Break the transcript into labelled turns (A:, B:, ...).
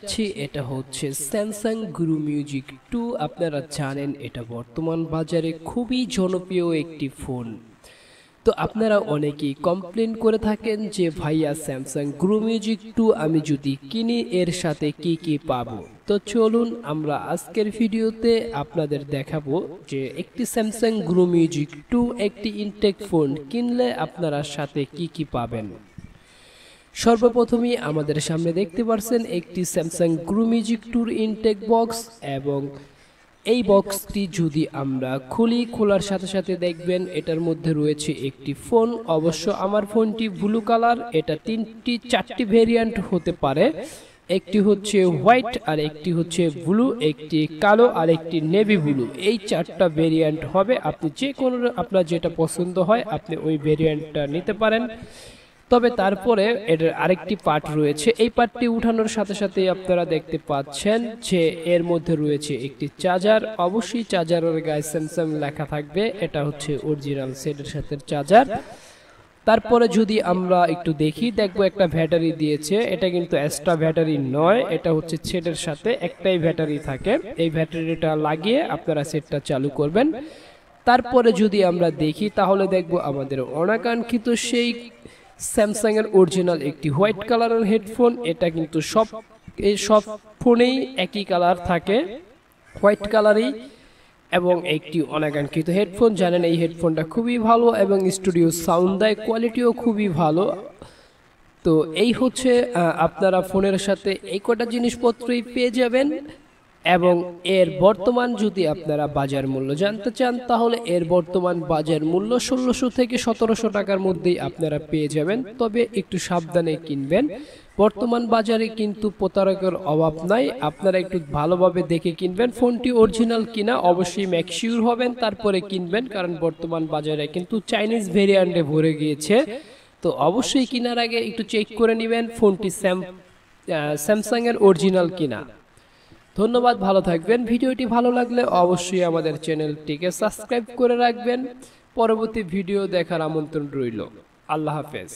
A: যাচ্ছি এটা হচ্ছে স্যামসাং গুরু মিউজিক 2। আপনারা জানেন এটা বর্তমান বাজারে খুবই জনপ্রিয় একটি ফোন। তো আপনারা অনেকেই কমপ্লেন করে থাকেন যে ভাইয়া স্যামসাং গুরু মিউজিক 2 আমি যদি কিনি এর সাথে কি কি পাবো। তো চলুন আমরা আজকের ভিডিওতে আপনাদের দেখাবো যে একটি স্যামসাং গুরু মিউজিক 2 একটি ইনটেক ফোন কিনলে আপনারা সাথে কি কি পাবেন। সর্বপ্রথমেই আমাদের সামনে দেখতে পাচ্ছেন একটি স্যামসাং গুরু মিউজিক 2 ইনটেক বক্স, এবং এই বক্সটি যদি আমরা খুলি, খোলার সাথে সাথে দেখবেন এটার মধ্যে রয়েছে একটি ফোন। অবশ্য আমার ফোনটি ব্লু কালার, এটা চারটি ভেরিয়েন্ট হতে পারে। একটি হচ্ছে হোয়াইট, আর একটি হচ্ছে ব্লু, একটি কালো, আর একটি নেভি ব্লু। এই চারটা ভেরিয়েন্ট হবে। আপনি যে কোনো আপনার যেটা পছন্দ হয় আপনি ওই ভেরিয়েন্টটা নিতে পারেন। তবে তারপরে এটার আরেকটি পার্ট রয়েছে। এই পার্টটি উঠানোর সাথে সাথে আপনারা দেখতে পাচ্ছেন যে এর মধ্যে রয়েছে একটি চার্জার। অবশ্যই চার্জারের গায়ে স্যামসাং লেখা থাকবে, এটা হচ্ছে অরিজিনাল সেটের সাথে চার্জার। তারপরে যদি আমরা একটু দেখবো একটা ব্যাটারি দিয়েছে। এটা কিন্তু এক্সট্রা ব্যাটারি নয়, এটা হচ্ছে সেটের সাথে একটাই ব্যাটারি থাকে। এই ব্যাটারিটা লাগিয়ে আপনারা সেটটা চালু করবেন। তারপরে যদি আমরা দেখি তাহলে দেখবো আমাদের অনাকাঙ্ক্ষিত সেই স্যামসাং এর অরিজিনাল একটি হোয়াইট কালারের হেডফোন। এটা কিন্তু সব ফোনেই একই কালার থাকে, হোয়াইট কালারই, এবং একটি অনাকাঙ্ক্ষিত হেডফোন। জানেন এই হেডফোনটা খুবই ভালো এবং স্টুডিও সাউন্ড দেয়, কোয়ালিটিও খুবই ভালো। তো এই হচ্ছে আপনারা ফোনের সাথে এই কটা জিনিসপত্রই পেয়ে যাবেন। এবং এর বর্তমান যদি আপনারা বাজার মূল্য জানতে চান তাহলে এর বর্তমান বাজার মূল্য 1600 থেকে 1700 টাকার মধ্যেই আপনারা পেয়ে যাবেন। তবে একটু সাবধানে কিনবেন, বর্তমান বাজারে কিন্তু প্রতারকের অভাব নাই। আপনারা একটু ভালোভাবে দেখে কিনবেন, ফোনটি অরিজিনাল কিনা অবশ্যই মেকশিওর হবেন তারপরে কিনবেন, কারণ বর্তমান বাজারে কিন্তু চাইনিজ ভেরিয়েন্টে ভরে গিয়েছে। তো অবশ্যই কেনার আগে একটু চেক করে নেবেন ফোনটি স্যামসাং এর অরিজিনাল কিনা। ধন্যবাদ, ভালো থাকবেন। ভিডিওটি ভালো লাগলে অবশ্যই আমাদের চ্যানেলটিকে সাবস্ক্রাইব করে রাখবেন। পরবর্তী ভিডিও দেখার আমন্ত্রণ রইল। আল্লাহ হাফেজ।